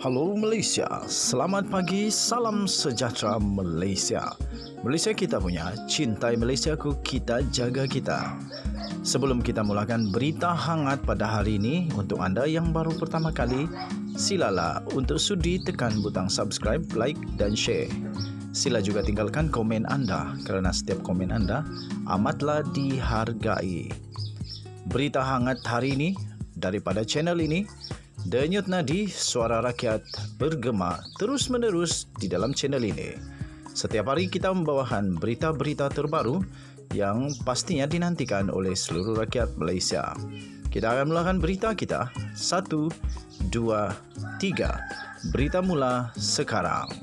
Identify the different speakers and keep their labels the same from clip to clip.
Speaker 1: Halo Malaysia, selamat pagi, salam sejahtera Malaysia. Malaysia kita punya, cintai Malaysiaku, kita jaga kita. Sebelum kita mulakan berita hangat pada hari ini, untuk anda yang baru pertama kali, silalah untuk sudi tekan butang subscribe, like dan share. Sila juga tinggalkan komen anda kerana setiap komen anda amatlah dihargai. Berita hangat hari ini daripada channel ini, Denyut nadi suara rakyat bergema terus-menerus di dalam channel ini. Setiap hari kita membawakan berita-berita terbaru yang pastinya dinantikan oleh seluruh rakyat Malaysia. Kita akan mulakan berita kita. 1, 2, 3. Berita mula sekarang.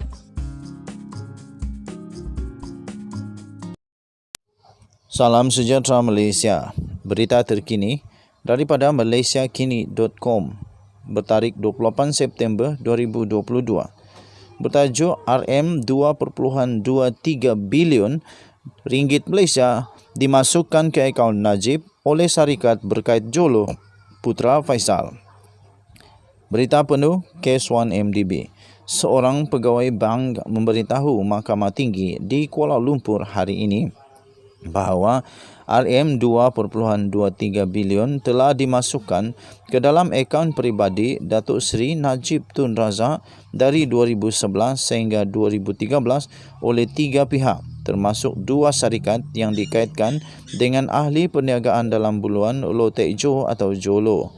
Speaker 1: Salam sejahtera Malaysia. Berita terkini daripada malaysiakini.com. Bertarikh 28 September 2022. Bertajuk RM2.23 bilion ringgit Malaysia dimasukkan ke akaun Najib oleh syarikat berkait Jolo Putra Faisal. Berita penuh Kes 1MDB. Seorang pegawai bank memberitahu Mahkamah Tinggi di Kuala Lumpur hari ini bahawa RM2.23 bilion telah dimasukkan ke dalam akaun peribadi Datuk Seri Najib Tun Razak dari 2011 sehingga 2013 oleh 3 pihak, termasuk 2 syarikat yang dikaitkan dengan ahli perniagaan dalam buluan Lotek Jo atau Jolo.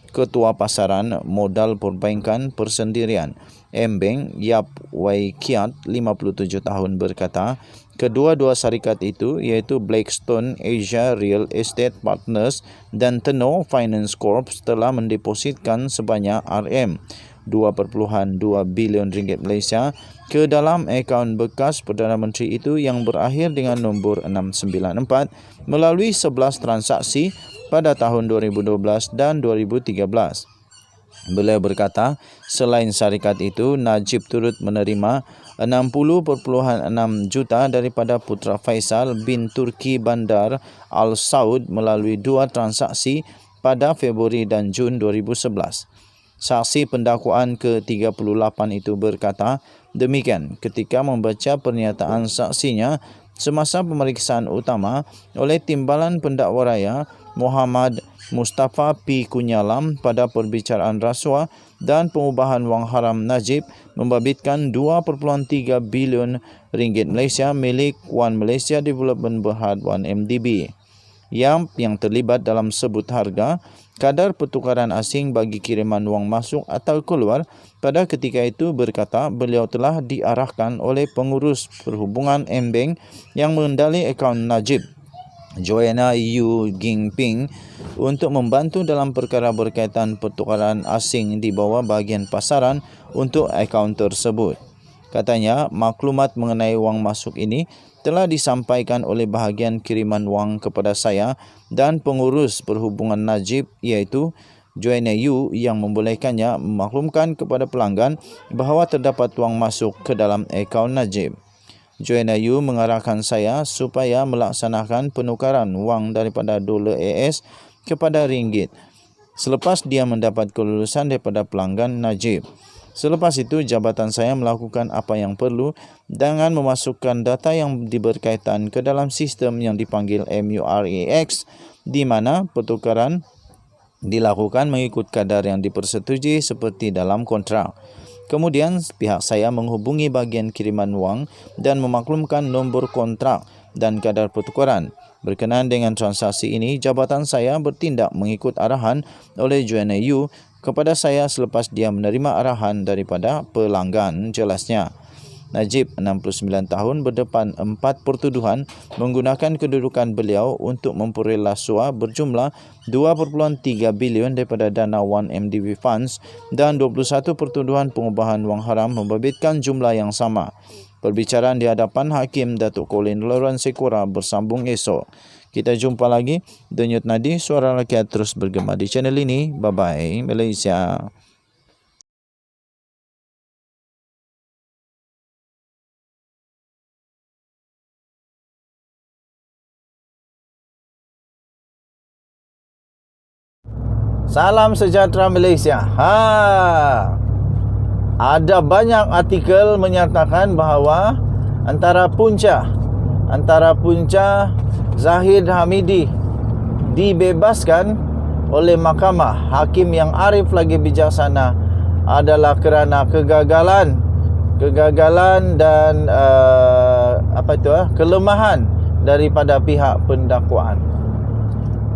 Speaker 1: Ketua Pasaran Modal Perbankan Persendirian M-Bank Yap Wai Kiat 57 tahun berkata, kedua-dua syarikat itu iaitu Blackstone Asia Real Estate Partners dan Tenor Finance Corp telah mendepositkan sebanyak RM2.2 bilion ringgit Malaysia ke dalam akaun bekas Perdana Menteri itu yang berakhir dengan nombor 694 melalui 11 transaksi pada tahun 2012 dan 2013. Beliau berkata, selain syarikat itu, Najib turut menerima 60.6 juta daripada Putra Faisal bin Turki Bandar Al Saud melalui 2 transaksi pada Februari dan Jun 2011. Saksi pendakwaan ke-38 itu berkata demikian ketika membaca pernyataan saksinya semasa pemeriksaan utama oleh Timbalan Pendakwa Raya Muhammad Mustafa P. Kunyalam pada perbicaraan rasuah dan pengubahan wang haram Najib membabitkan 2.3 bilion ringgit Malaysia milik One Malaysia Development Berhad 1MDB yang terlibat dalam sebut harga kadar pertukaran asing bagi kiriman wang masuk atau keluar. Pada ketika itu berkata beliau telah diarahkan oleh pengurus perhubungan M-Bank yang mengendali akaun Najib, Joanna Yu Gingping, untuk membantu dalam perkara berkaitan pertukaran asing di bawah bahagian pasaran untuk akaun tersebut. Katanya, maklumat mengenai wang masuk ini telah disampaikan oleh bahagian kiriman wang kepada saya dan pengurus perhubungan Najib iaitu Joanna Yu yang membolehkannya memaklumkan kepada pelanggan bahawa terdapat wang masuk ke dalam akaun Najib. Joanna Yu mengarahkan saya supaya melaksanakan penukaran wang daripada dolar AS kepada ringgit selepas dia mendapat kelulusan daripada pelanggan Najib. Selepas itu, jabatan saya melakukan apa yang perlu dengan memasukkan data yang berkaitan ke dalam sistem yang dipanggil MURAX di mana pertukaran dilakukan mengikut kadar yang dipersetujui seperti dalam kontrak. Kemudian, pihak saya menghubungi bahagian kiriman wang dan memaklumkan nombor kontrak dan kadar pertukaran. Berkenaan dengan transaksi ini, jabatan saya bertindak mengikut arahan oleh Joanna Yu kepada saya selepas dia menerima arahan daripada pelanggan, jelasnya. Najib, 69 tahun, berdepan 4 pertuduhan menggunakan kedudukan beliau untuk memperoleh rasuah berjumlah 2.3 bilion daripada dana 1MDB Funds dan 21 pertuduhan pengubahan wang haram membabitkan jumlah yang sama. Perbicaraan di hadapan Hakim Datuk Colin Lawrence Sekura bersambung esok. Kita jumpa lagi. Denyut nadi suara rakyat terus bergema di channel ini. Bye-bye Malaysia. Salam sejahtera Malaysia. ada banyak artikel menyatakan bahawa antara punca Zahid Hamidi dibebaskan oleh mahkamah, hakim yang arif lagi bijaksana, adalah kerana kegagalan dan kelemahan daripada pihak pendakwaan.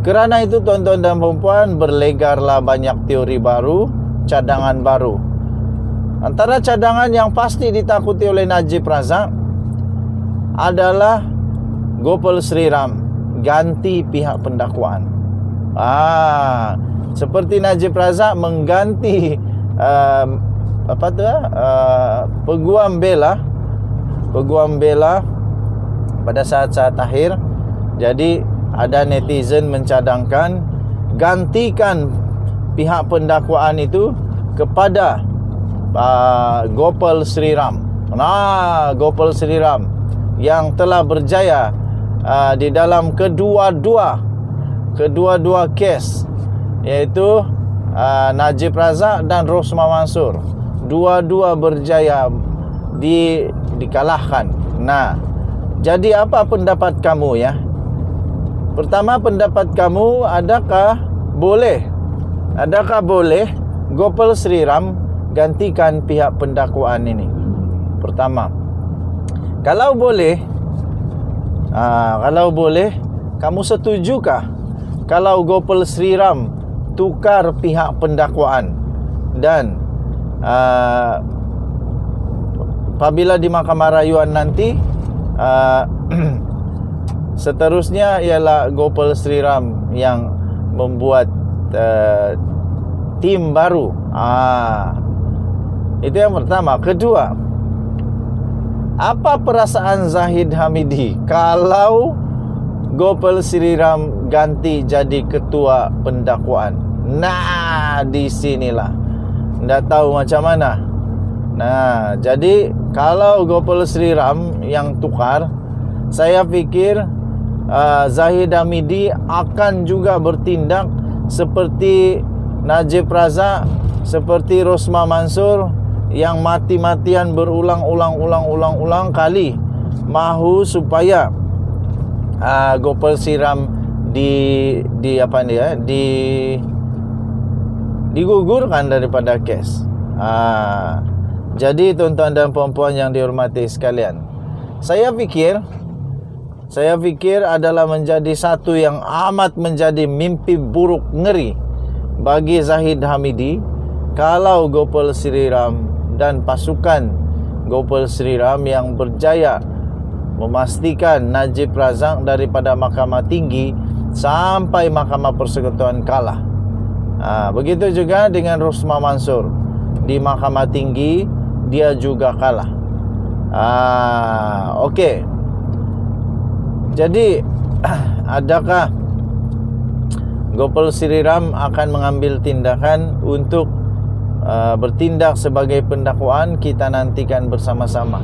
Speaker 1: Kerana itu tuan-tuan dan puan-puan, berlegarlah banyak teori baru, cadangan baru. Antara cadangan yang pasti ditakuti oleh Najib Razak adalah Gopal Sri Ram ganti pihak pendakwaan. Seperti Najib Razak mengganti peguam bela pada saat-saat akhir. Jadi ada netizen mencadangkan gantikan pihak pendakwaan itu kepada Gopal Sri Ram. Gopal Sri Ram yang telah berjaya di dalam kedua-dua kes, iaitu Najib Razak dan Rosmah Mansur. Dua-dua berjaya dikalahkan. Jadi apa pendapat kamu ya? Pertama, pendapat kamu, adakah boleh Gopal Sri Ram gantikan pihak pendakwaan ini? Pertama, kalau boleh, kamu setujukah kalau Gopal Sri Ram tukar pihak pendakwaan dan apabila di Mahkamah Rayuan nanti seterusnya ialah Gopal Sri Ram yang membuat tim baru. Itu yang pertama. Kedua, apa perasaan Zahid Hamidi kalau Gopal Sri Ram ganti jadi ketua pendakwaan? Di sinilah ndak tahu macam mana. Jadi kalau Gopal Sri Ram yang tukar, saya fikir Zahid Hamidi akan juga bertindak seperti Najib Razak, seperti Rosmah Mansur yang mati-matian berulang kali mahu supaya Gopal Sri Ram digugurkan daripada kes. Jadi tuan-tuan dan puan-puan yang dihormati sekalian, saya fikir adalah menjadi satu yang amat menjadi mimpi buruk ngeri bagi Zahid Hamidi kalau Gopal Sri Ram dan pasukan Gopal Sri Ram yang berjaya memastikan Najib Razak daripada Mahkamah Tinggi sampai Mahkamah Persekutuan kalah. Begitu juga dengan Rosmah Mansur, di Mahkamah Tinggi dia juga kalah. Okey. Jadi adakah Gopal Sri Ram akan mengambil tindakan untuk bertindak sebagai pendakwaan? Kita nantikan bersama-sama.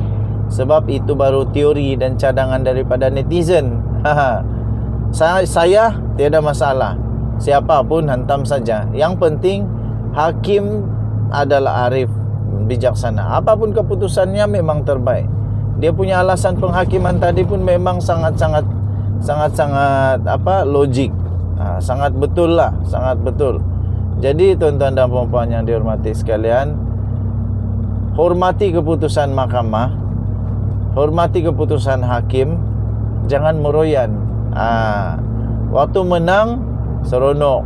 Speaker 1: Sebab itu baru teori dan cadangan daripada netizen. Saya tiada masalah, siapapun hantam saja. Yang penting hakim adalah arif, bijaksana. Apapun keputusannya memang terbaik. Dia punya alasan penghakiman tadi pun memang sangat-sangat logik. Sangat betul lah, sangat betul. Jadi tuan-tuan dan puan-puan yang dihormati sekalian, hormati keputusan mahkamah, hormati keputusan hakim, jangan meroyan. Waktu menang seronok,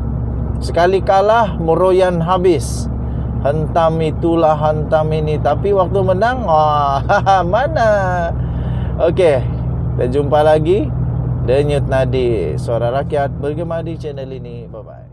Speaker 1: sekali kalah meroyan habis. Hentam itulah, hentam ini. Tapi waktu menang, mana? Okey, kita jumpa lagi. Denyut nadi Suara Rakyat bergema di channel ini. Bye-bye.